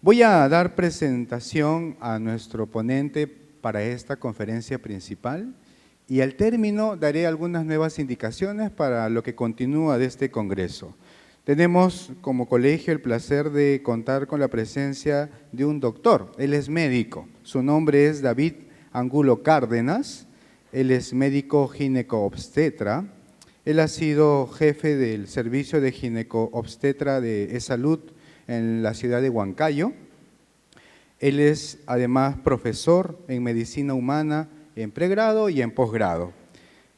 Voy a dar presentación a nuestro ponente para esta conferencia principal y al término daré algunas nuevas indicaciones para lo que continúa de este congreso. Tenemos como colegio el placer de contar con la presencia de un doctor. Él es médico. Su nombre es David Angulo Cárdenas. Él es médico gineco-obstetra. Él ha sido jefe del servicio de gineco-obstetra de E-Salud en la ciudad de Huancayo. Él es además profesor en medicina humana en pregrado y en posgrado.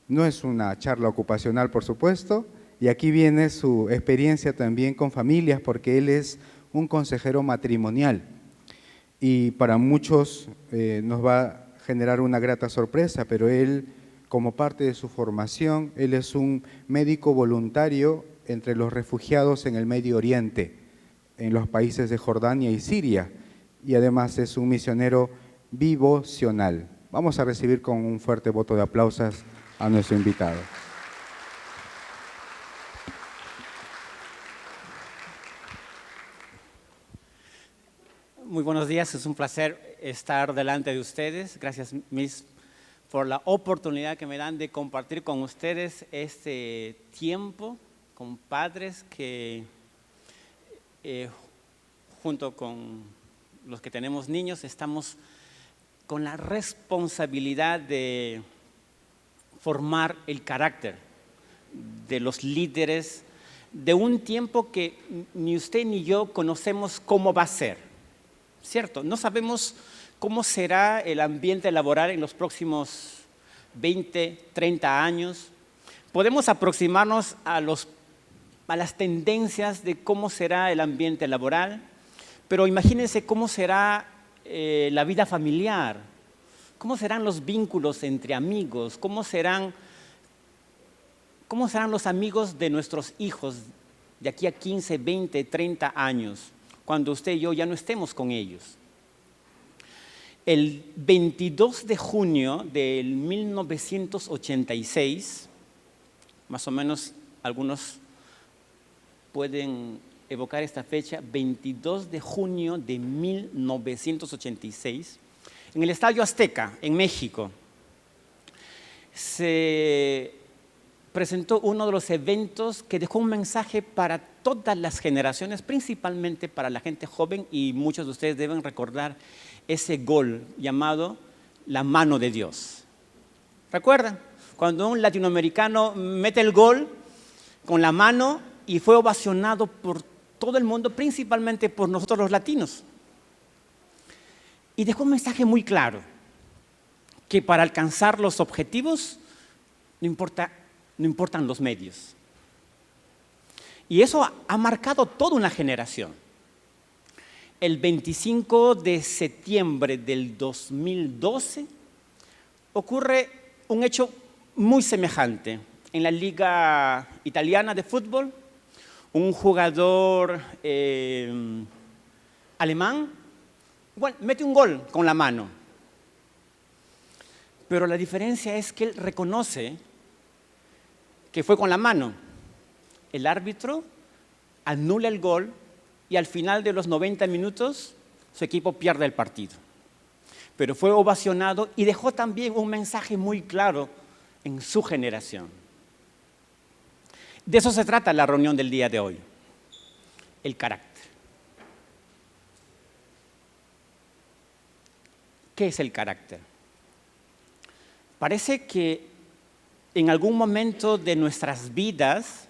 No es una charla ocupacional, por supuesto, y aquí viene su experiencia también con familias, porque él es un consejero matrimonial. Y para muchos nos va a generar una grata sorpresa, pero él, como parte de su formación, él es un médico voluntario entre los refugiados en el Medio Oriente, en los países de Jordania y Siria, y además es un misionero bivocional. Vamos a recibir con un fuerte voto de aplausos a nuestro invitado. Muy buenos días, es un placer estar delante de ustedes. Gracias, Miss, por la oportunidad que me dan de compartir con ustedes este tiempo con padres que junto con los que tenemos niños estamos con la responsabilidad de formar el carácter de los líderes de un tiempo que ni usted ni yo conocemos cómo va a ser, ¿cierto? No sabemos cómo será el ambiente laboral en los próximos 20, 30 años. Podemos aproximarnos a las tendencias de cómo será el ambiente laboral, pero imagínense cómo será la vida familiar, cómo serán los vínculos entre amigos, cómo serán los amigos de nuestros hijos de aquí a 15, 20, 30 años, cuando usted y yo ya no estemos con ellos. El 22 de junio del 1986, más o menos algunos pueden evocar esta fecha, 22 de junio de 1986, en el Estadio Azteca, en México, se presentó uno de los eventos que dejó un mensaje para todas las generaciones, principalmente para la gente joven, y muchos de ustedes deben recordar ese gol llamado la mano de Dios. ¿Recuerdan? Cuando un latinoamericano mete el gol con la mano y fue ovacionado por todo el mundo, principalmente por nosotros los latinos. Y dejó un mensaje muy claro, que para alcanzar los objetivos no importan los medios. Y eso ha marcado toda una generación. El 25 de septiembre del 2012 ocurre un hecho muy semejante. En la Liga Italiana de Fútbol, un jugador alemán, bueno, mete un gol con la mano. Pero la diferencia es que él reconoce que fue con la mano. El árbitro anula el gol y al final de los 90 minutos su equipo pierde el partido. Pero fue ovacionado y dejó también un mensaje muy claro en su generación. De eso se trata la reunión del día de hoy, el carácter. ¿Qué es el carácter? Parece que en algún momento de nuestras vidas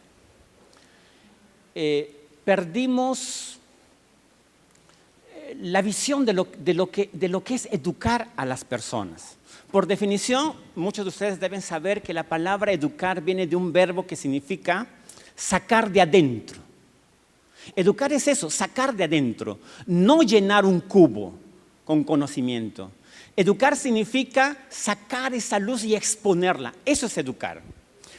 perdimos la visión de lo que es educar a las personas. Por definición, muchos de ustedes deben saber que la palabra educar viene de un verbo que significa sacar de adentro. Educar es eso, sacar de adentro, no llenar un cubo con conocimiento. Educar significa sacar esa luz y exponerla, eso es educar.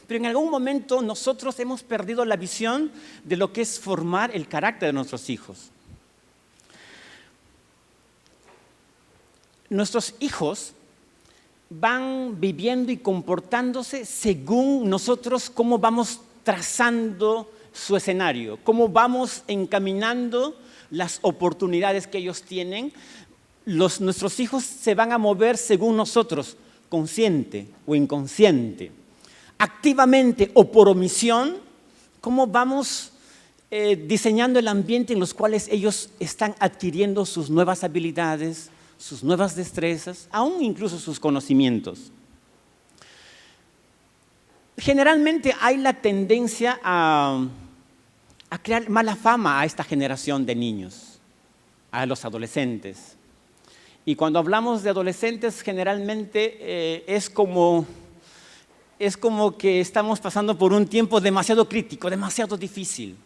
Pero en algún momento nosotros hemos perdido la visión de lo que es formar el carácter de nuestros hijos. Nuestros hijos van viviendo y comportándose según nosotros cómo vamos trazando su escenario, cómo vamos encaminando las oportunidades que ellos tienen, nuestros hijos se van a mover según nosotros, consciente o inconsciente, activamente o por omisión. ¿Cómo vamos diseñando el ambiente en los cuales ellos están adquiriendo sus nuevas habilidades, sus nuevas destrezas, aún incluso sus conocimientos? Generalmente hay la tendencia a crear mala fama a esta generación de niños, a los adolescentes. Y cuando hablamos de adolescentes, generalmente es como que estamos pasando por un tiempo demasiado crítico, demasiado difícil.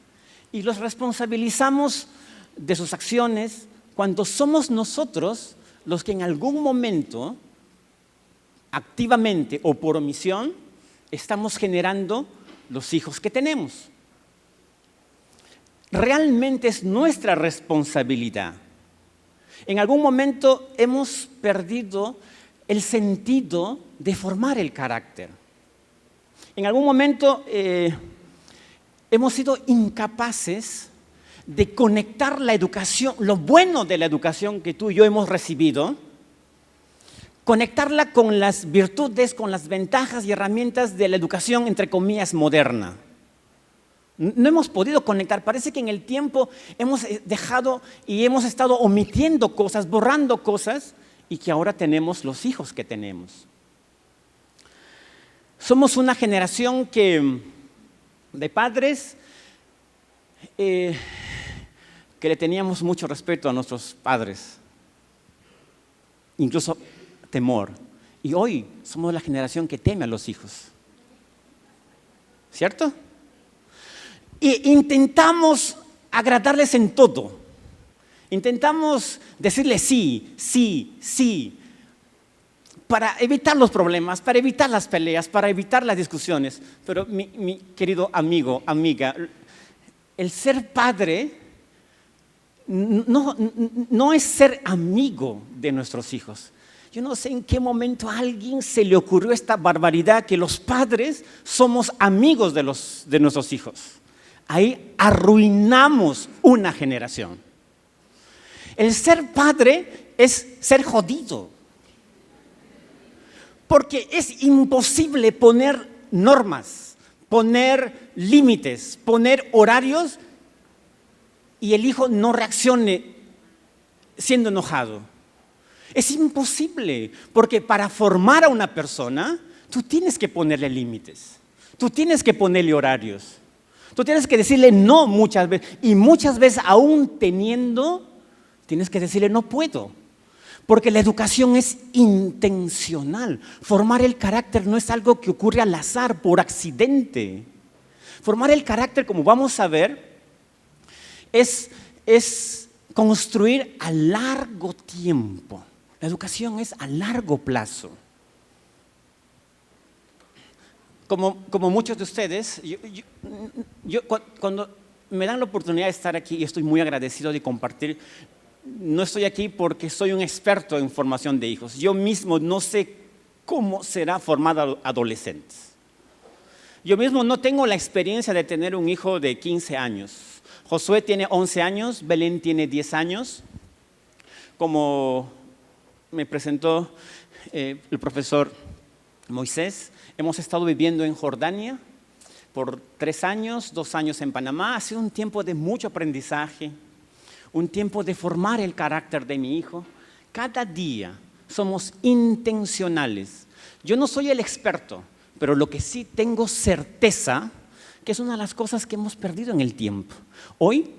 Y los responsabilizamos de sus acciones cuando somos nosotros los que en algún momento, activamente o por omisión, estamos generando los hijos que tenemos. Realmente es nuestra responsabilidad. En algún momento hemos perdido el sentido de formar el carácter. En algún momento hemos sido incapaces de conectar la educación, lo bueno de la educación que tú y yo hemos recibido, conectarla con las virtudes, con las ventajas y herramientas de la educación, entre comillas, moderna. No hemos podido conectar. Parece que en el tiempo hemos dejado y hemos estado omitiendo cosas, borrando cosas, y que ahora tenemos los hijos que tenemos. Somos una generación de padres que le teníamos mucho respeto a nuestros padres, incluso temor. Y hoy somos la generación que teme a los hijos. ¿Cierto? E intentamos agradarles en todo. Intentamos decirles sí, sí, sí, para evitar los problemas, para evitar las peleas, para evitar las discusiones. Pero mi querido amigo, amiga, el ser padre no es ser amigo de nuestros hijos. Yo no sé en qué momento a alguien se le ocurrió esta barbaridad que los padres somos amigos de nuestros hijos. Ahí arruinamos una generación. El ser padre es ser jodido. Porque es imposible poner normas, poner límites, poner horarios y el hijo no reaccione siendo enojado. Es imposible, porque para formar a una persona, tú tienes que ponerle límites, tú tienes que ponerle horarios, tú tienes que decirle no muchas veces, y muchas veces aún teniendo, tienes que decirle no puedo. Porque la educación es intencional. Formar el carácter no es algo que ocurre al azar, por accidente. Formar el carácter, como vamos a ver, es construir a largo tiempo. La educación es a largo plazo. Como muchos de ustedes, cuando me dan la oportunidad de estar aquí, y estoy muy agradecido de compartir. No estoy aquí porque soy un experto en formación de hijos. Yo mismo no sé cómo será formar adolescentes. Yo mismo no tengo la experiencia de tener un hijo de 15 años. Josué tiene 11 años, Belén tiene 10 años. Como me presentó el profesor Moisés, hemos estado viviendo en Jordania por 3 años, 2 años en Panamá. Ha sido un tiempo de mucho aprendizaje. Un tiempo de formar el carácter de mi hijo. Cada día somos intencionales. Yo no soy el experto, pero lo que sí tengo certeza, que es una de las cosas que hemos perdido en el tiempo. Hoy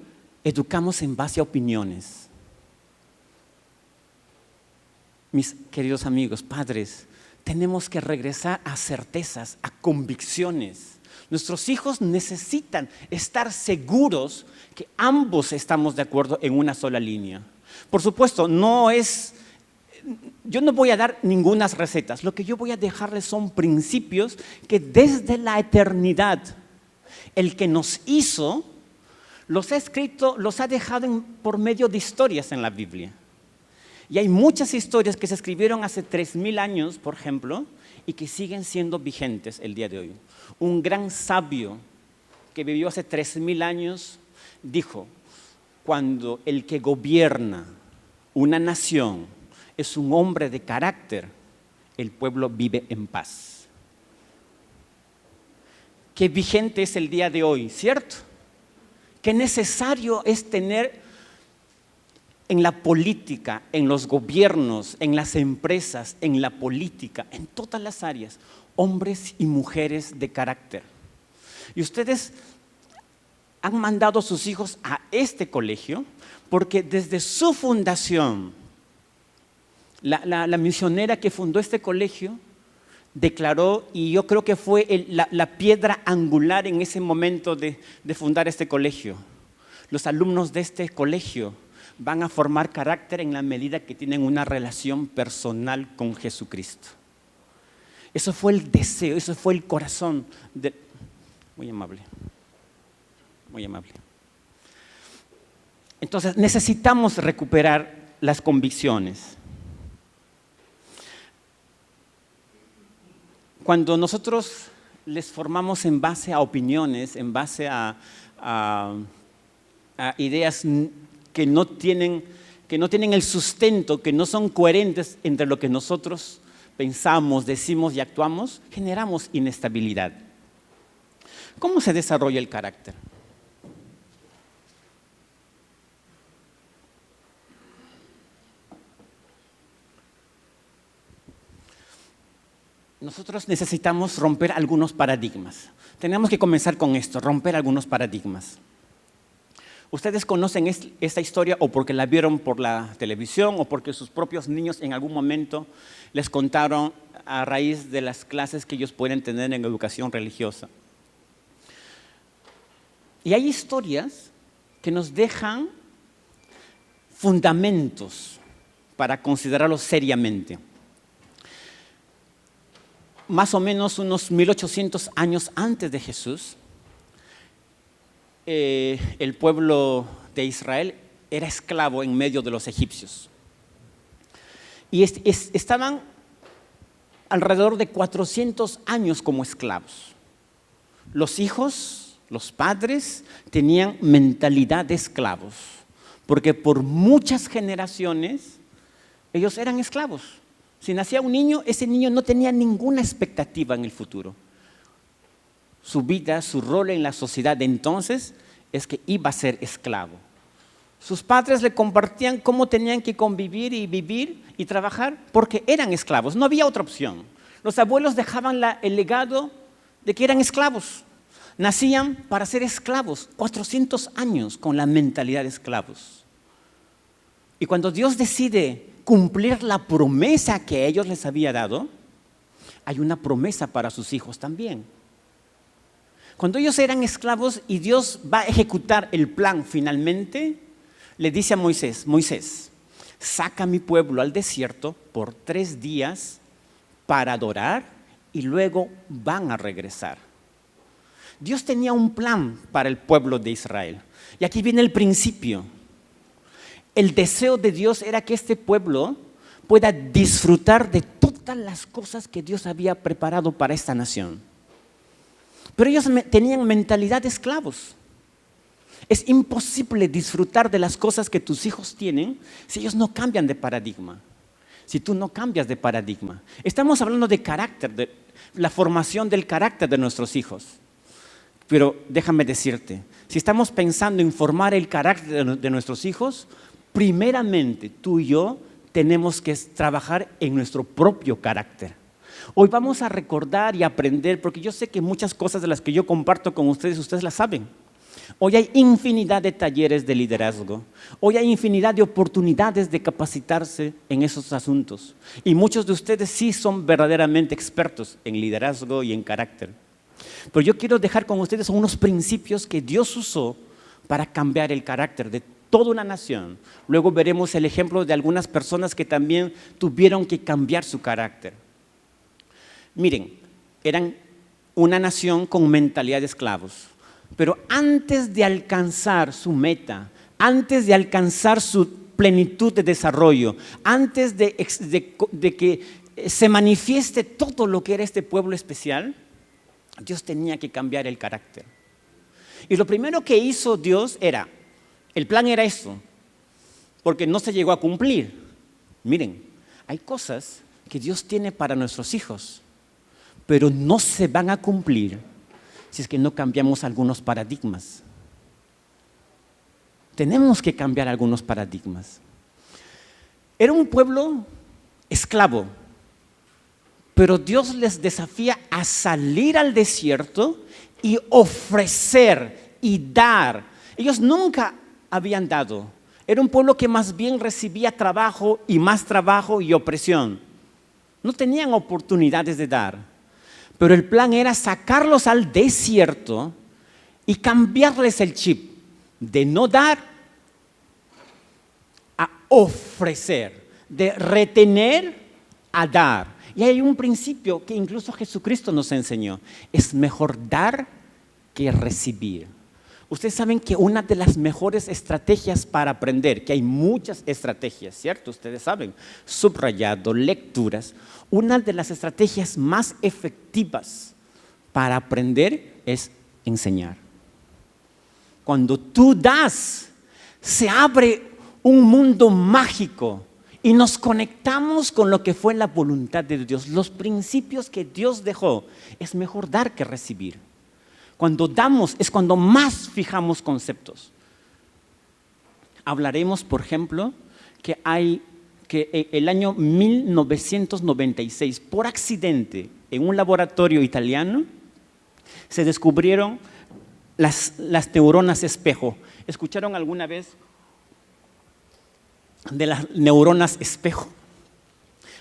educamos en base a opiniones. Mis queridos amigos, padres, tenemos que regresar a certezas, a convicciones. Nuestros hijos necesitan estar seguros que ambos estamos de acuerdo en una sola línea. Por supuesto, yo no voy a dar ninguna recetas. Lo que yo voy a dejarles son principios que desde la eternidad, el que nos hizo, los ha escrito, los ha dejado por medio de historias en la Biblia. Y hay muchas historias que se escribieron hace 3000 años, por ejemplo, y que siguen siendo vigentes el día de hoy. Un gran sabio que vivió hace 3000 años dijo: cuando el que gobierna una nación es un hombre de carácter, el pueblo vive en paz. Qué vigente es el día de hoy, ¿cierto? Qué necesario es tener en la política, en los gobiernos, en las empresas, en la política, en todas las áreas, hombres y mujeres de carácter. Y ustedes han mandado a sus hijos a este colegio porque desde su fundación, la misionera que fundó este colegio declaró, y yo creo que fue la piedra angular en ese momento de fundar este colegio: los alumnos de este colegio van a formar carácter en la medida que tienen una relación personal con Jesucristo. Eso fue el deseo, eso fue el corazón de... Muy amable, muy amable. Entonces necesitamos recuperar las convicciones. Cuando nosotros les formamos en base a opiniones, en base a ideas que no tienen el sustento, que no son coherentes entre lo que nosotros pensamos, decimos y actuamos, generamos inestabilidad. ¿Cómo se desarrolla el carácter? Nosotros necesitamos romper algunos paradigmas. Tenemos que comenzar con esto, romper algunos paradigmas. Ustedes conocen esta historia o porque la vieron por la televisión o porque sus propios niños en algún momento les contaron a raíz de las clases que ellos pueden tener en educación religiosa. Y hay historias que nos dejan fundamentos para considerarlos seriamente. Más o menos unos 1800 años antes de Jesús, el pueblo de Israel era esclavo en medio de los egipcios. Y estaban alrededor de 400 años como esclavos. Los hijos, los padres, tenían mentalidad de esclavos, porque por muchas generaciones ellos eran esclavos. Si nacía un niño, ese niño no tenía ninguna expectativa en el futuro. Su vida, su rol en la sociedad de entonces es que iba a ser esclavo. Sus padres le compartían cómo tenían que convivir y vivir y trabajar porque eran esclavos, no había otra opción. Los abuelos dejaban el legado de que eran esclavos. Nacían para ser esclavos, 400 años con la mentalidad de esclavos. Y cuando Dios decide cumplir la promesa que a ellos les había dado, hay una promesa para sus hijos también. Cuando ellos eran esclavos y Dios va a ejecutar el plan finalmente, le dice a Moisés: Moisés, saca a mi pueblo al desierto por 3 días para adorar y luego van a regresar. Dios tenía un plan para el pueblo de Israel. Y aquí viene el principio. El deseo de Dios era que este pueblo pueda disfrutar de todas las cosas que Dios había preparado para esta nación. Pero ellos tenían mentalidad de esclavos. Es imposible disfrutar de las cosas que tus hijos tienen si ellos no cambian de paradigma. Si tú no cambias de paradigma. Estamos hablando de carácter, de la formación del carácter de nuestros hijos. Pero déjame decirte, si estamos pensando en formar el carácter de nuestros hijos, primeramente tú y yo tenemos que trabajar en nuestro propio carácter. Hoy vamos a recordar y aprender, porque yo sé que muchas cosas de las que yo comparto con ustedes, ustedes las saben. Hoy hay infinidad de talleres de liderazgo. Hoy hay infinidad de oportunidades de capacitarse en esos asuntos. Y muchos de ustedes sí son verdaderamente expertos en liderazgo y en carácter. Pero yo quiero dejar con ustedes unos principios que Dios usó para cambiar el carácter de toda una nación. Luego veremos el ejemplo de algunas personas que también tuvieron que cambiar su carácter. Miren, eran una nación con mentalidad de esclavos, pero antes de alcanzar su meta, antes de alcanzar su plenitud de desarrollo, antes de que se manifieste todo lo que era este pueblo especial, Dios tenía que cambiar el carácter. Y lo primero que hizo Dios era El plan era eso, porque no se llegó a cumplir. Miren, hay cosas que Dios tiene para nuestros hijos, pero no se van a cumplir si es que no cambiamos algunos paradigmas. Tenemos que cambiar algunos paradigmas. Era un pueblo esclavo, pero Dios les desafía a salir al desierto y ofrecer y dar. Ellos nunca habían dado. Era un pueblo que más bien recibía trabajo y más trabajo y opresión. No tenían oportunidades de dar. Pero el plan era sacarlos al desierto y cambiarles el chip de no dar a ofrecer, de retener a dar. Y hay un principio que incluso Jesucristo nos enseñó: es mejor dar que recibir. Ustedes saben que una de las mejores estrategias para aprender, que hay muchas estrategias, ¿cierto? Ustedes saben, subrayado, lecturas. Una de las estrategias más efectivas para aprender es enseñar. Cuando tú das, se abre un mundo mágico y nos conectamos con lo que fue la voluntad de Dios, los principios que Dios dejó. Es mejor dar que recibir. Cuando damos es cuando más fijamos conceptos. Hablaremos, por ejemplo, que el año 1996, por accidente, en un laboratorio italiano, se descubrieron las neuronas espejo. ¿Escucharon alguna vez de las neuronas espejo?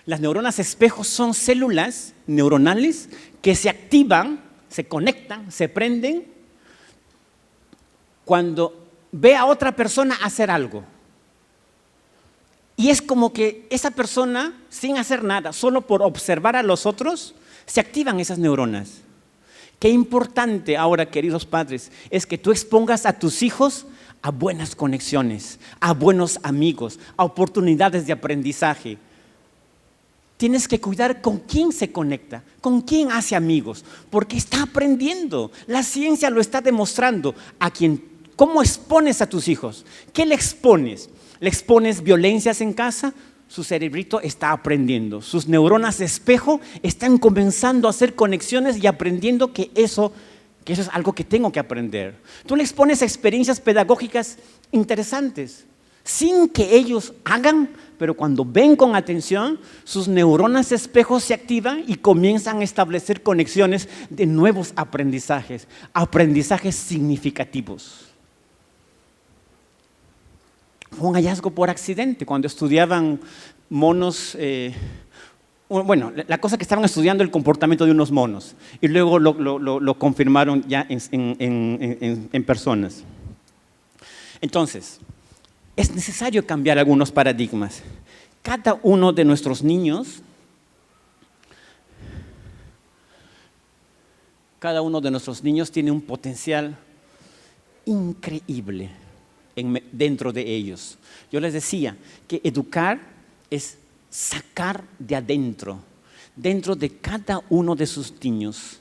Las neuronas espejo son células neuronales que se activan, se conectan, se prenden cuando ve a otra persona hacer algo. Y es como que esa persona, sin hacer nada, solo por observar a los otros, se activan esas neuronas. Qué importante ahora, queridos padres, es que tú expongas a tus hijos a buenas conexiones, a buenos amigos, a oportunidades de aprendizaje. Tienes que cuidar con quién se conecta, con quién hace amigos, porque está aprendiendo. La ciencia lo está demostrando. ¿Cómo expones a tus hijos? ¿Qué le expones? ¿Le expones violencias en casa? Su cerebrito está aprendiendo. Sus neuronas de espejo están comenzando a hacer conexiones y aprendiendo que eso es algo que tengo que aprender. Tú le expones experiencias pedagógicas interesantes, sin que ellos hagan, pero cuando ven con atención, sus neuronas de espejo se activan y comienzan a establecer conexiones de nuevos aprendizajes significativos. Fue un hallazgo por accidente cuando estudiaban monos. La cosa que estaban estudiando el comportamiento de unos monos y luego lo confirmaron ya en personas. Entonces, es necesario cambiar algunos paradigmas. Cada uno de nuestros niños tiene un potencial increíble dentro de ellos. Yo les decía que educar es sacar de adentro. Dentro de cada uno de sus niños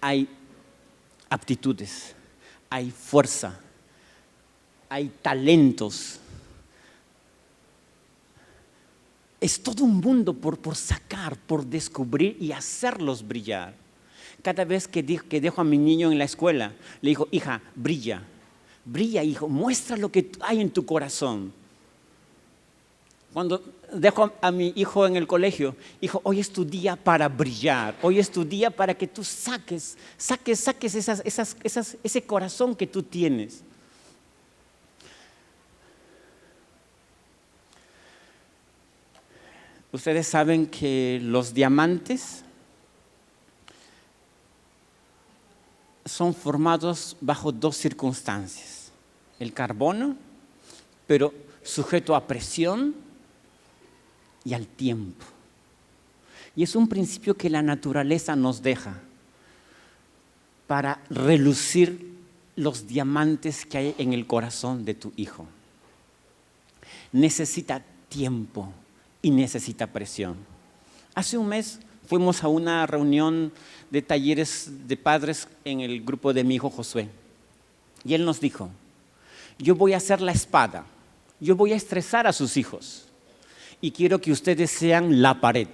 hay aptitudes, hay fuerza, hay talentos. Es todo un mundo por sacar, por descubrir y hacerlos brillar. Cada vez que dejo a mi niño en la escuela, le digo: hija, brilla, hijo, muestra lo que hay en tu corazón. Cuando dejo a mi hijo en el colegio, hijo, hoy es tu día para brillar, hoy es tu día para que tú saques ese corazón que tú tienes. Ustedes saben que los diamantes son formados bajo dos circunstancias: el carbono, pero sujeto a presión, y al tiempo. Y es un principio que la naturaleza nos deja para relucir los diamantes que hay en el corazón de tu hijo. Necesita tiempo y necesita presión. Hace un mes fuimos a una reunión de talleres de padres en el grupo de mi hijo Josué. Y él nos dijo: yo voy a ser la espada, yo voy a estresar a sus hijos y quiero que ustedes sean la pared.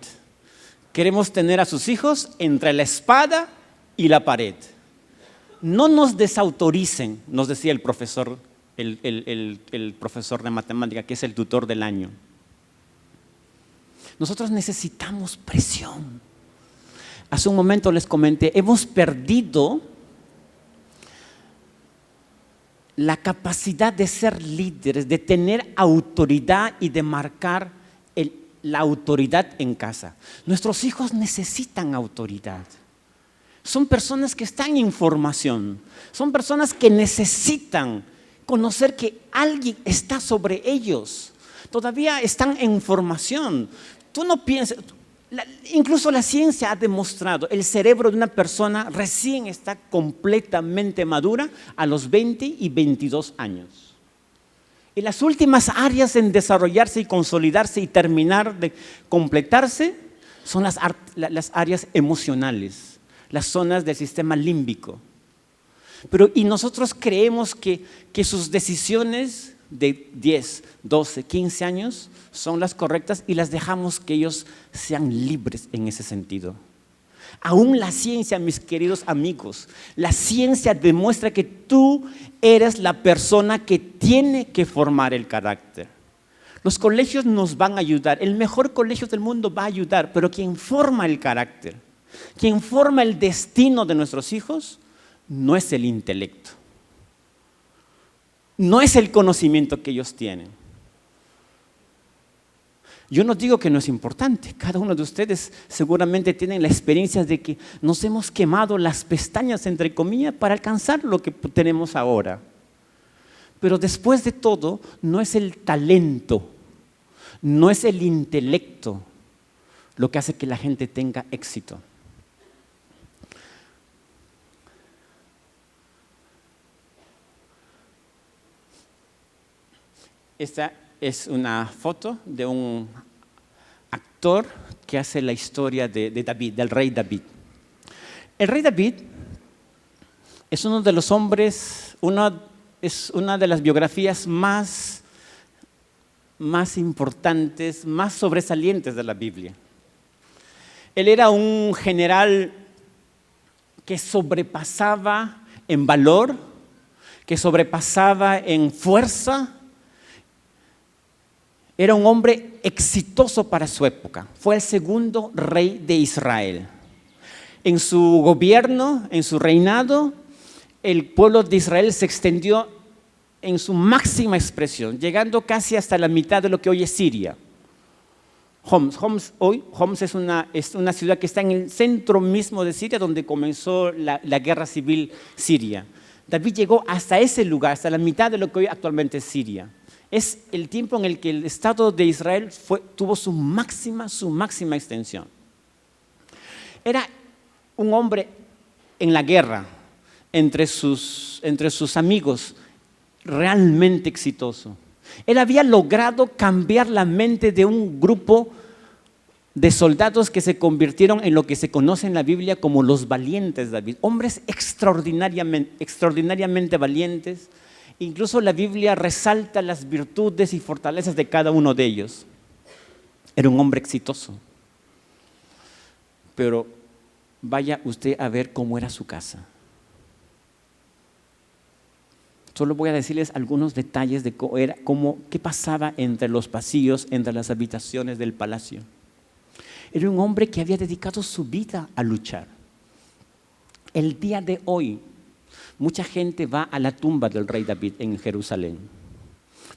Queremos tener a sus hijos entre la espada y la pared. No nos desautoricen, nos decía el profesor, el profesor de matemática, que es el tutor del año. Nosotros necesitamos presión. Hace un momento les comenté, hemos perdido la capacidad de ser líderes, de tener autoridad y de marcar la autoridad en casa. Nuestros hijos necesitan autoridad. Son personas que están en formación, son personas que necesitan conocer que alguien está sobre ellos. Todavía están en formación. Tú no piensas, incluso la ciencia ha demostrado, el cerebro de una persona recién está completamente madura a los 20 y 22 años. Y las últimas áreas en desarrollarse y consolidarse y terminar de completarse son las áreas emocionales, las zonas del sistema límbico. Y nosotros creemos que sus decisiones de 10, 12, 15 años son las correctas y las dejamos que ellos sean libres en ese sentido. Aún la ciencia, mis queridos amigos, la ciencia demuestra que tú eres la persona que tiene que formar el carácter. Los colegios nos van a ayudar, el mejor colegio del mundo va a ayudar, pero quien forma el carácter, quien forma el destino de nuestros hijos, no es el intelecto, no es el conocimiento que ellos tienen. Yo no digo que no es importante, cada uno de ustedes seguramente tienen la experiencia de que nos hemos quemado las pestañas, entre comillas, para alcanzar lo que tenemos ahora. Pero después de todo, no es el talento, no es el intelecto lo que hace que la gente tenga éxito. Esta es una foto de un actor que hace la historia de David, del rey David. El rey David es uno de los hombres, es una de las biografías más importantes, más sobresalientes de la Biblia. Él era un general que sobrepasaba en valor, que sobrepasaba en fuerza. Era un hombre exitoso para su época. Fue el segundo rey de Israel. En su gobierno, en su reinado, el pueblo de Israel se extendió en su máxima expresión, llegando casi hasta la mitad de lo que hoy es Siria. Homs es una ciudad que está en el centro mismo de Siria, donde comenzó la guerra civil siria. David llegó hasta ese lugar, hasta la mitad de lo que hoy actualmente es Siria. Es el tiempo en el que el Estado de Israel tuvo su máxima extensión. Era un hombre en la guerra, entre sus amigos, realmente exitoso. Él había logrado cambiar la mente de un grupo de soldados que se convirtieron en lo que se conoce en la Biblia como los valientes de David. Hombres extraordinariamente valientes. Incluso la Biblia resalta las virtudes y fortalezas de cada uno de ellos. Era un hombre exitoso. Pero vaya usted a ver cómo era su casa. Solo voy a decirles algunos detalles de qué pasaba entre los pasillos, entre las habitaciones del palacio. Era un hombre que había dedicado su vida a luchar. El día de hoy, mucha gente va a la tumba del rey David en Jerusalén.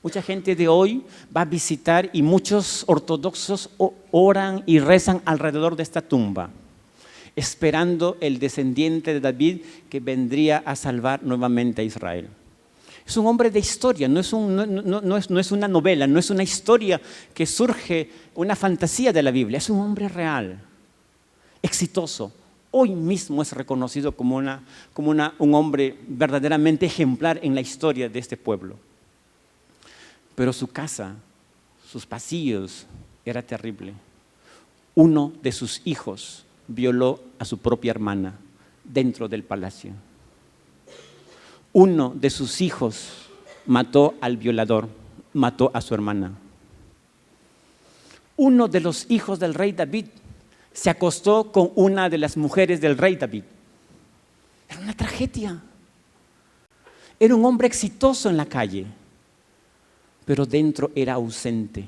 Mucha gente de hoy va a visitar y muchos ortodoxos oran y rezan alrededor de esta tumba, esperando el descendiente de David que vendría a salvar nuevamente a Israel. Es un hombre de historia, no es una novela, no es una historia que surge, una fantasía de la Biblia, es un hombre real, exitoso. Hoy mismo es reconocido como un hombre verdaderamente ejemplar en la historia de este pueblo. Pero su casa, sus pasillos, era terrible. Uno de sus hijos violó a su propia hermana dentro del palacio. Uno de sus hijos mató al violador, mató a su hermana. Uno de los hijos del rey David se acostó con una de las mujeres del rey David. Era una tragedia. Era un hombre exitoso en la calle, pero dentro era ausente.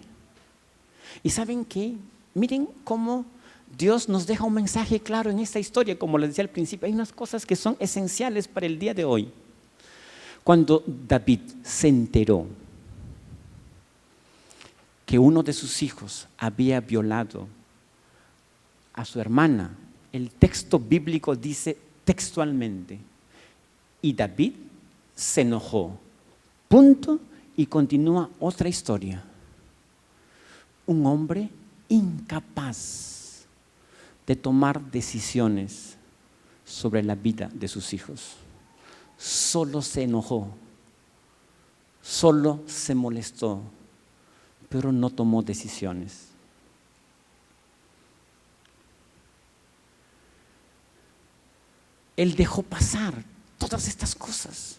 ¿Y saben qué? Miren cómo Dios nos deja un mensaje claro en esta historia. Como les decía al principio, hay unas cosas que son esenciales para el día de hoy. Cuando David se enteró que uno de sus hijos había violado a su hermana, el texto bíblico dice textualmente, y David se enojó. Punto. Y continúa otra historia. Un hombre incapaz de tomar decisiones sobre la vida de sus hijos. Solo se enojó, solo se molestó, pero no tomó decisiones. Él dejó pasar todas estas cosas.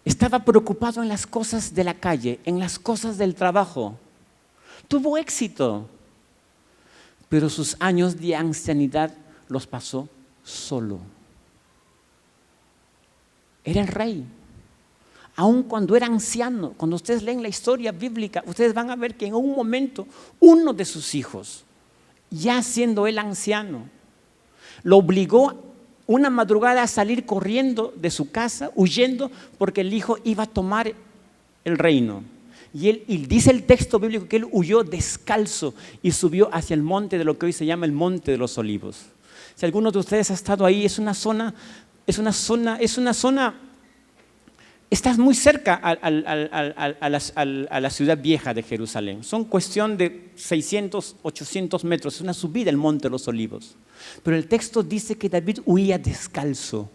Estaba preocupado en las cosas de la calle, en las cosas del trabajo. Tuvo éxito, pero sus años de ancianidad los pasó solo. Era el rey. Aun cuando era anciano, cuando ustedes leen la historia bíblica, ustedes van a ver que en un momento uno de sus hijos, ya siendo él anciano, lo obligó una madrugada a salir corriendo de su casa, huyendo, porque el hijo iba a tomar el reino. Y dice el texto bíblico que él huyó descalzo y subió hacia el monte de lo que hoy se llama el Monte de los Olivos. Si alguno de ustedes ha estado ahí, estás muy cerca a la ciudad vieja de Jerusalén. Son cuestión de 600, 800 metros, es una subida al Monte de los Olivos. Pero el texto dice que David huía descalzo,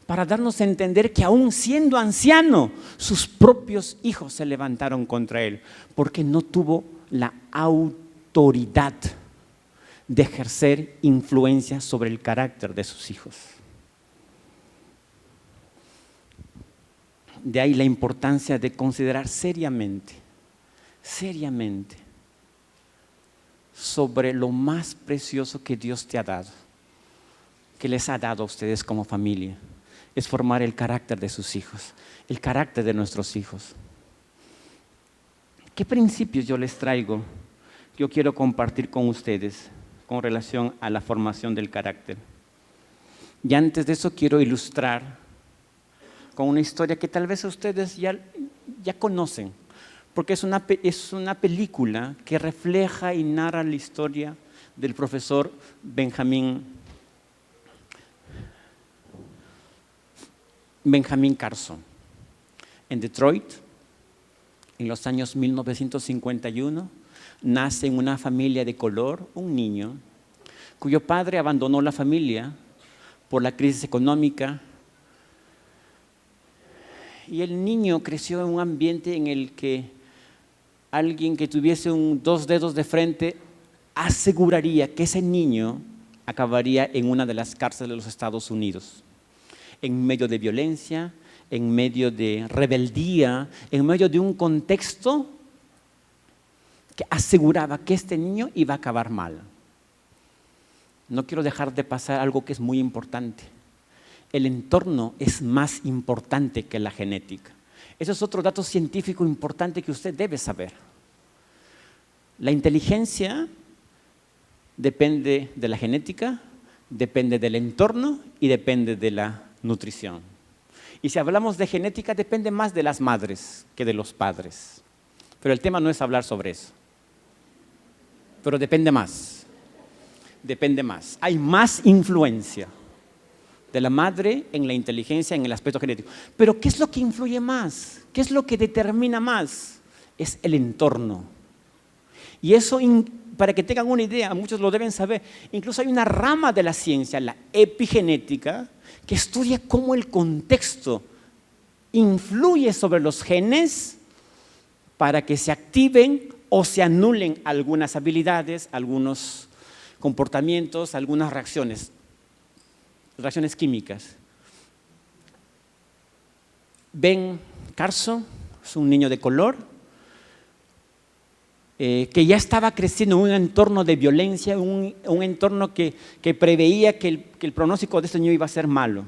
para darnos a entender que aún siendo anciano, sus propios hijos se levantaron contra él, porque no tuvo la autoridad de ejercer influencia sobre el carácter de sus hijos. De ahí la importancia de considerar seriamente sobre lo más precioso que Dios te ha dado, que les ha dado a ustedes como familia. Es formar el carácter de sus hijos, el carácter de nuestros hijos. ¿Qué principios yo les traigo? Yo quiero compartir con ustedes con relación a la formación del carácter. Y antes de eso quiero ilustrar con una historia que tal vez ustedes ya conocen, porque es una película que refleja y narra la historia del profesor Benjamin Carson. En Detroit, en los años 1951, nace en una familia de color un niño cuyo padre abandonó la familia por la crisis económica. Y el niño creció en un ambiente en el que alguien que tuviese dos dedos de frente aseguraría que ese niño acabaría en una de las cárceles de los Estados Unidos, en medio de violencia, en medio de rebeldía, en medio de un contexto que aseguraba que este niño iba a acabar mal. No quiero dejar de pasar algo que es muy importante. El entorno es más importante que la genética. Eso es otro dato científico importante que usted debe saber. La inteligencia depende de la genética, depende del entorno y depende de la nutrición. Y si hablamos de genética, depende más de las madres que de los padres. Pero el tema no es hablar sobre eso. Pero depende más. Depende más. Hay más influencia de la madre en la inteligencia, en el aspecto genético. Pero ¿qué es lo que influye más? ¿Qué es lo que determina más? Es el entorno. Y eso, para que tengan una idea, muchos lo deben saber, incluso hay una rama de la ciencia, la epigenética, que estudia cómo el contexto influye sobre los genes para que se activen o se anulen algunas habilidades, algunos comportamientos, algunas reacciones químicas. Ben Carson es un niño de color que ya estaba creciendo en un entorno de violencia, un entorno que preveía que el pronóstico de este niño iba a ser malo.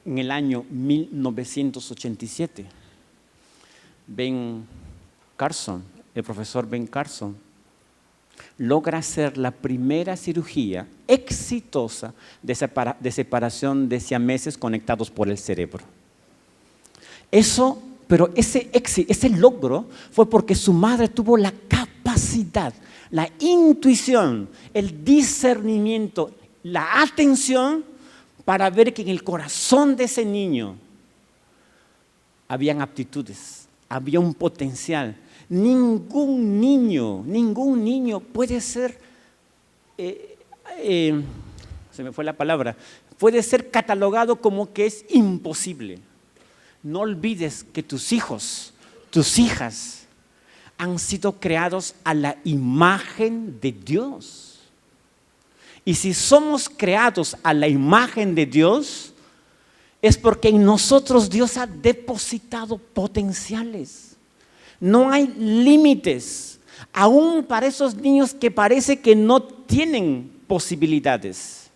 En el año 1987, Ben Carson, el profesor Ben Carson, logra hacer la primera cirugía exitosa de separación de siameses conectados por el cerebro. Pero ese logro fue porque su madre tuvo la capacidad, la intuición, el discernimiento, la atención para ver que en el corazón de ese niño habían aptitudes, había un potencial. Ningún niño puede ser, se me fue la palabra, puede ser catalogado como que es imposible. No olvides que tus hijos, tus hijas han sido creados a la imagen de Dios. Y si somos creados a la imagen de Dios, es porque en nosotros Dios ha depositado potenciales. No hay límites, aún para esos niños que parece que no tienen posibilidades.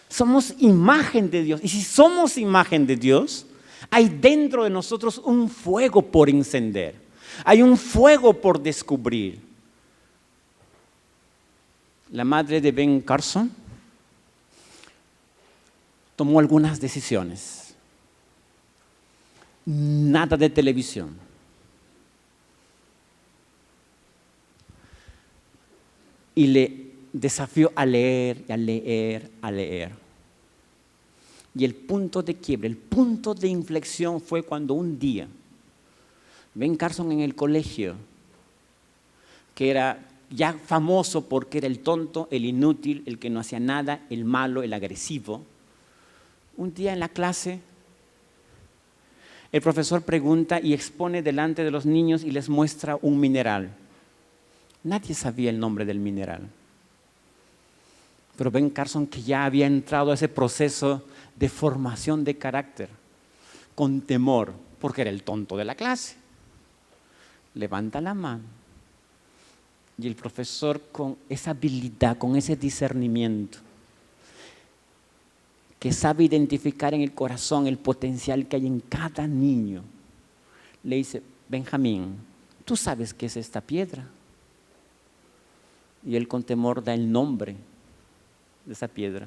Somos imagen de Dios. Y si somos imagen de Dios, hay dentro de nosotros un fuego por encender. Hay un fuego por descubrir. La madre de Ben Carson tomó algunas decisiones. Nada de televisión. Y le desafió a leer, y a leer, a leer. Y el punto de quiebre, el punto de inflexión fue cuando un día Ben Carson en el colegio, que era ya famoso porque era el tonto, el inútil, el que no hacía nada, el malo, el agresivo. Un día en la clase, el profesor pregunta y expone delante de los niños y les muestra un mineral. Nadie sabía el nombre del mineral. Pero Ben Carson, que ya había entrado a ese proceso de formación de carácter, con temor, porque era el tonto de la clase, levanta la mano. Y el profesor, con esa habilidad, con ese discernimiento, que sabe identificar en el corazón el potencial que hay en cada niño, le dice: Benjamín, ¿tú sabes qué es esta piedra? Y él con temor da el nombre de esa piedra.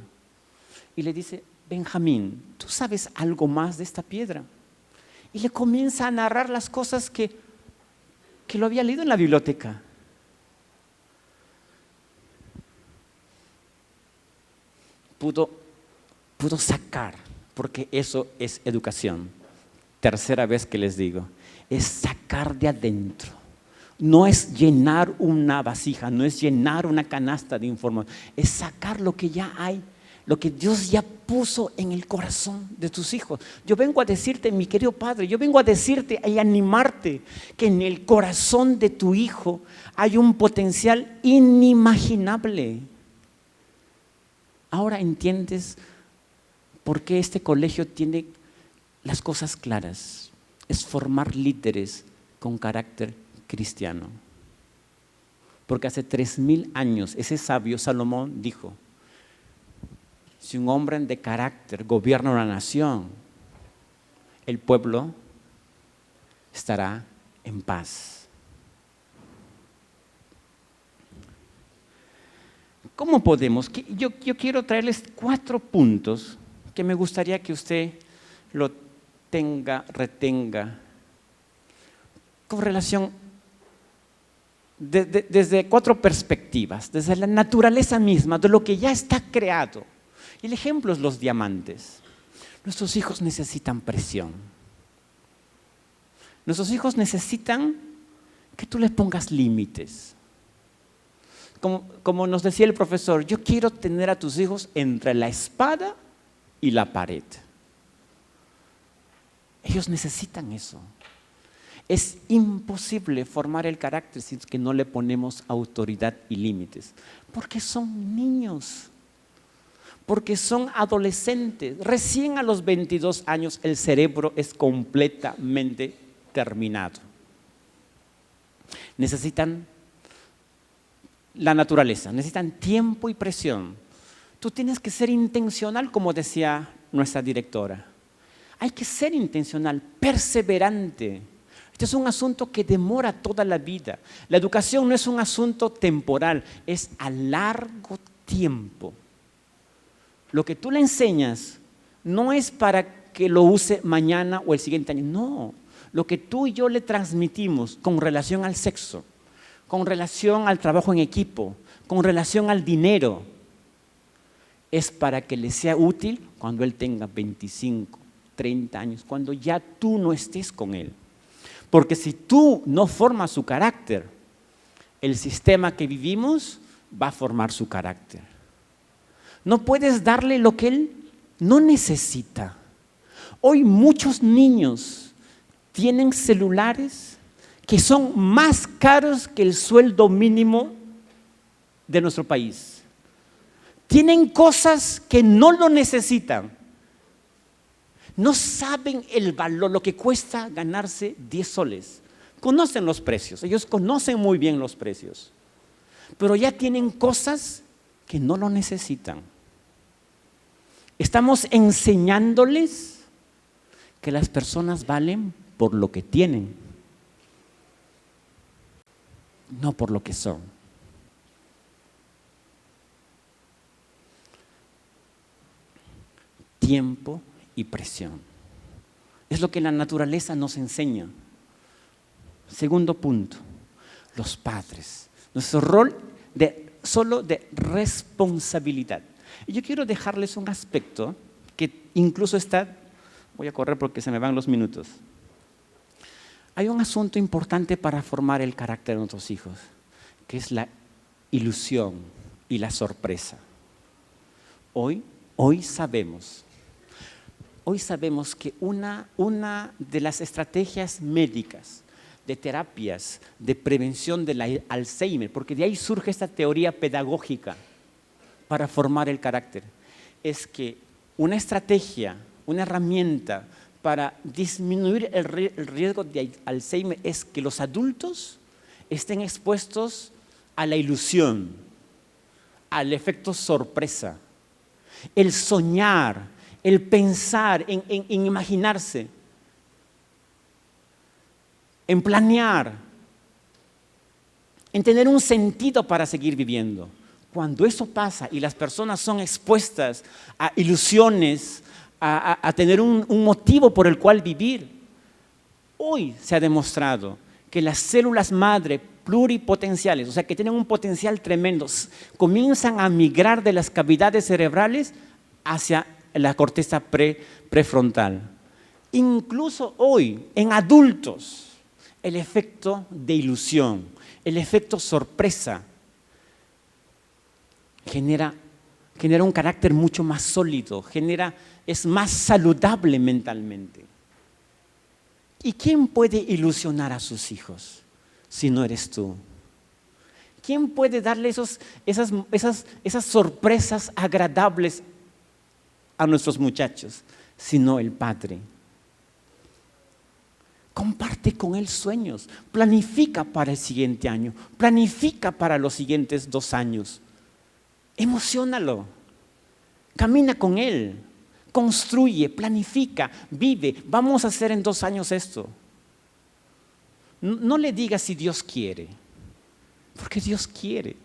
Y le dice: Benjamín, ¿tú sabes algo más de esta piedra? Y le comienza a narrar las cosas que lo había leído en la biblioteca. Pudo sacar, porque eso es educación. Tercera vez que les digo, es sacar de adentro. No es llenar una vasija, no es llenar una canasta de información, es sacar lo que ya hay, lo que Dios ya puso en el corazón de tus hijos. Yo vengo a decirte, mi querido padre, yo vengo a decirte y animarte que en el corazón de tu hijo hay un potencial inimaginable. Ahora entiendes por qué este colegio tiene las cosas claras. Es formar líderes con carácter cristiano. Porque hace 3000 años ese sabio Salomón dijo: si un hombre de carácter gobierna una nación, el pueblo estará en paz. ¿Cómo podemos? Yo quiero traerles 4 puntos que me gustaría que usted lo retenga, con relación desde 4 perspectivas, desde la naturaleza misma, de lo que ya está creado. Y el ejemplo es los diamantes. Nuestros hijos necesitan presión. Nuestros hijos necesitan que tú les pongas límites. Como nos decía el profesor, yo quiero tener a tus hijos entre la espada y la pared. Ellos necesitan eso. Es imposible formar el carácter si es que no le ponemos autoridad y límites, porque son niños. porque son adolescentes. Recién a los 22 años el cerebro es completamente terminado. Necesitan la naturaleza, necesitan tiempo y presión. Tú tienes que ser intencional, como decía nuestra directora. Hay que ser intencional, perseverante. Este es un asunto que demora toda la vida. La educación no es un asunto temporal, es a largo tiempo. Lo que tú le enseñas no es para que lo use mañana o el siguiente año, no. Lo que tú y yo le transmitimos con relación al sexo, con relación al trabajo en equipo, con relación al dinero, es para que le sea útil cuando él tenga 25, 30 años, cuando ya tú no estés con él. Porque si tú no formas su carácter, el sistema que vivimos va a formar su carácter. No puedes darle lo que él no necesita. Hoy muchos niños tienen celulares que son más caros que el sueldo mínimo de nuestro país. Tienen cosas que no lo necesitan. No saben el valor, lo que cuesta ganarse 10 soles. Conocen los precios, ellos conocen muy bien los precios. Pero ya tienen cosas que no lo necesitan. Estamos enseñándoles que las personas valen por lo que tienen, no por lo que son. Tiempo y presión. Es lo que la naturaleza nos enseña. Segundo punto, los padres. Nuestro rol solo de responsabilidad. Y yo quiero dejarles un aspecto que incluso está, voy a correr porque se me van los minutos. Hay un asunto importante para formar el carácter de nuestros hijos, que es la ilusión y la sorpresa. Hoy sabemos que una de las estrategias médicas, de terapias, de prevención del Alzheimer, porque de ahí surge esta teoría pedagógica para formar el carácter, es que una estrategia, una herramienta para disminuir el riesgo de Alzheimer es que los adultos estén expuestos a la ilusión, al efecto sorpresa, el soñar, el pensar, en imaginarse, en planear, en tener un sentido para seguir viviendo. Cuando eso pasa y las personas son expuestas a ilusiones, a tener un motivo por el cual vivir, hoy se ha demostrado que las células madre pluripotenciales, o sea, que tienen un potencial tremendo, comienzan a migrar de las cavidades cerebrales hacia la corteza prefrontal. Incluso hoy, en adultos, el efecto de ilusión, el efecto sorpresa, genera un carácter mucho más sólido, es más saludable mentalmente. ¿Y quién puede ilusionar a sus hijos si no eres tú? ¿Quién puede darle esas sorpresas agradables a nuestros muchachos si no el padre? Comparte con él sueños, planifica para el siguiente año, planifica para los siguientes 2 años. Emociónalo, camina con él, construye, planifica, vive. Vamos a hacer en 2 años esto. No le digas si Dios quiere, porque Dios quiere.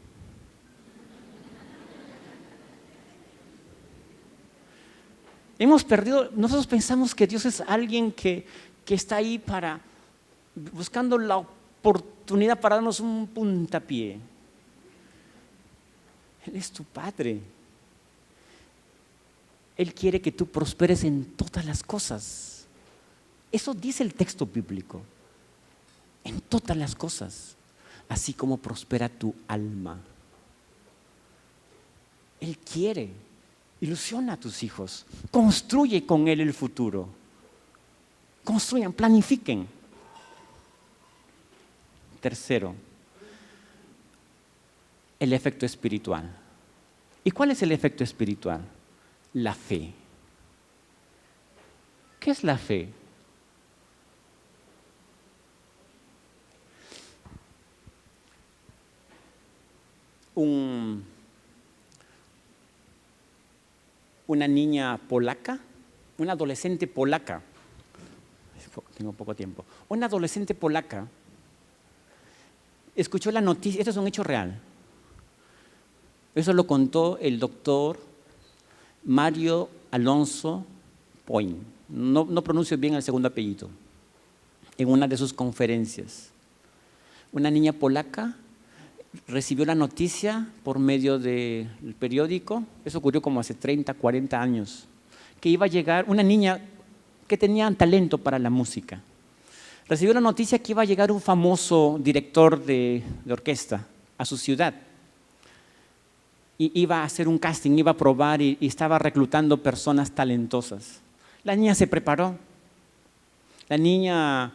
Hemos perdido, nosotros pensamos que Dios es alguien que está ahí buscando la oportunidad para darnos un puntapié. Él es tu Padre. Él quiere que tú prosperes en todas las cosas. Eso dice el texto bíblico. En todas las cosas, así como prospera tu alma. Él quiere. Ilusiona a tus hijos. Construye con él el futuro. Construyan, planifiquen. Tercero, el efecto espiritual. ¿Y cuál es el efecto espiritual? la fe. ¿Qué es la fe? Una niña polaca, una adolescente polaca, tengo poco tiempo, una adolescente polaca escuchó la noticia, esto es un hecho real, eso lo contó el doctor Mario Alonso Point, no pronuncio bien el segundo apellido, en una de sus conferencias. Una niña polaca recibió la noticia por medio del periódico, eso ocurrió como hace 30, 40 años, que iba a llegar una niña que tenía talento para la música. Recibió la noticia que iba a llegar un famoso director de orquesta a su ciudad. Y iba a hacer un casting, iba a probar y estaba reclutando personas talentosas. La niña se preparó. La niña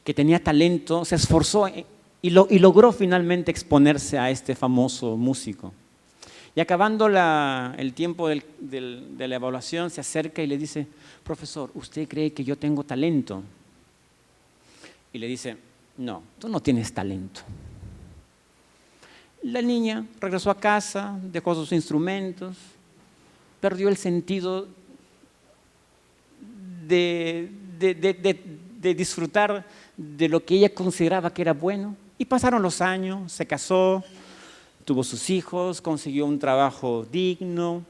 que tenía talento se esforzó y logró finalmente exponerse a este famoso músico. Y acabando el tiempo de la evaluación, se acerca y le dice: profesor, ¿usted cree que yo tengo talento? Y le dice: no, tú no tienes talento. La niña regresó a casa, dejó sus instrumentos, perdió el sentido de disfrutar de lo que ella consideraba que era bueno. Y pasaron los años, se casó, tuvo sus hijos, consiguió un trabajo digno.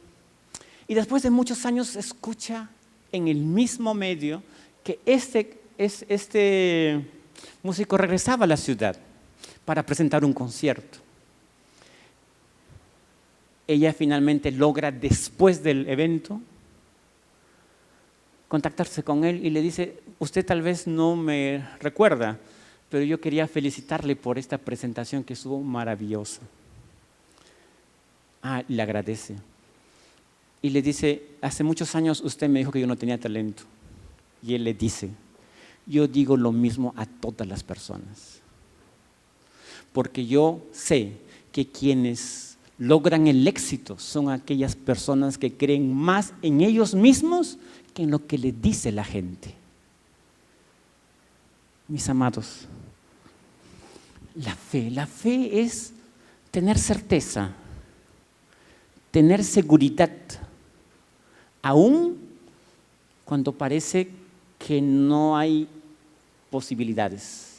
Y después de muchos años escucha en el mismo medio que este músico regresaba a la ciudad para presentar un concierto. Ella finalmente logra, después del evento, contactarse con él y le dice: usted tal vez no me recuerda, pero yo quería felicitarle por esta presentación que estuvo maravillosa. Le agradece. Y le dice: hace muchos años usted me dijo que yo no tenía talento. Y él le dice: yo digo lo mismo a todas las personas. Porque yo sé que quienes logran el éxito son aquellas personas que creen más en ellos mismos que en lo que les dice la gente. Mis amados, la fe es tener certeza, tener seguridad, aun cuando parece que no hay posibilidades.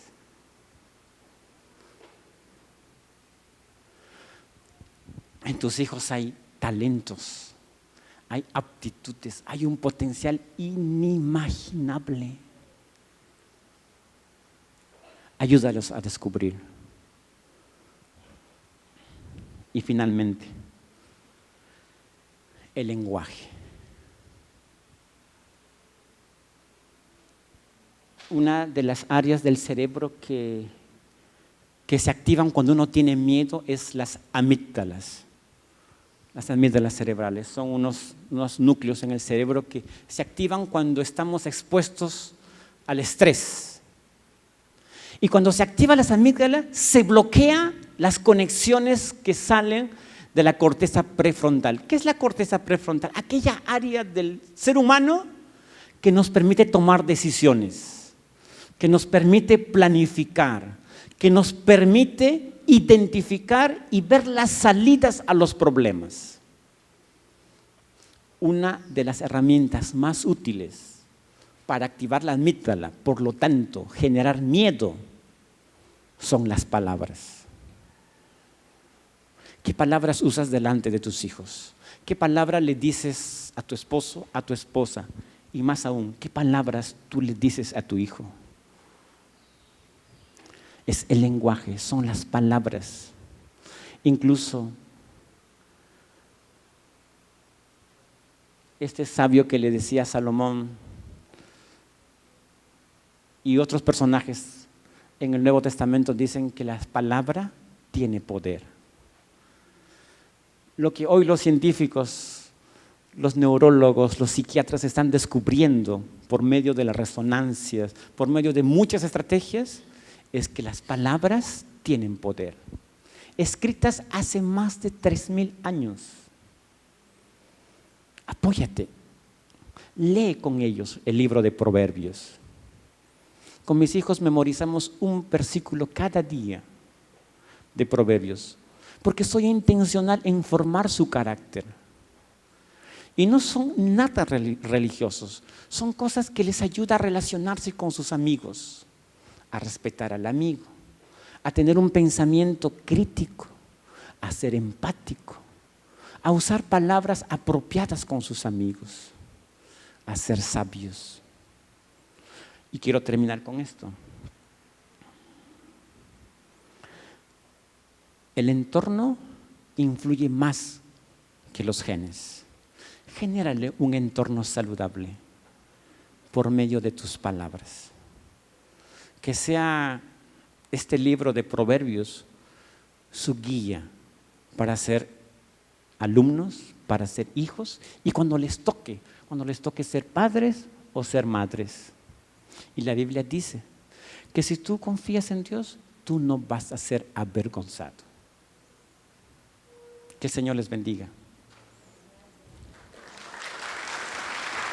En tus hijos hay talentos, hay aptitudes, hay un potencial inimaginable. Ayúdalos a descubrir. Y finalmente, el lenguaje. Una de las áreas del cerebro que se activan cuando uno tiene miedo es las amígdalas. Las amígdalas cerebrales son unos núcleos en el cerebro que se activan cuando estamos expuestos al estrés. Y cuando se activan las amígdalas, se bloquean las conexiones que salen de la corteza prefrontal. ¿Qué es la corteza prefrontal? Aquella área del ser humano que nos permite tomar decisiones, que nos permite planificar, que nos permite identificar y ver las salidas a los problemas. Una de las herramientas más útiles para activar la amígdala, por lo tanto, generar miedo, son las palabras. ¿Qué palabras usas delante de tus hijos? ¿Qué palabra le dices a tu esposo, a tu esposa? Y más aún, ¿qué palabras tú le dices a tu hijo? Es el lenguaje, son las palabras. Incluso este sabio que le decía a Salomón y otros personajes en el Nuevo Testamento dicen que la palabra tiene poder. Lo que hoy los científicos, los neurólogos, los psiquiatras están descubriendo por medio de las resonancias, por medio de muchas estrategias, es que las palabras tienen poder. Escritas hace más de 3000 años. Apóyate. Lee con ellos el libro de Proverbios. Con mis hijos memorizamos un versículo cada día de Proverbios, porque soy intencional en formar su carácter. Y no son nada religiosos, son cosas que les ayudan a relacionarse con sus amigos, a respetar al amigo, a tener un pensamiento crítico, a ser empático, a usar palabras apropiadas con sus amigos, a ser sabios. Y quiero terminar con esto. El entorno influye más que los genes. Genérale un entorno saludable por medio de tus palabras. Que sea este libro de Proverbios su guía para ser alumnos, para ser hijos y cuando les toque ser padres o ser madres. Y la Biblia dice que si tú confías en Dios, tú no vas a ser avergonzado. Que el Señor les bendiga.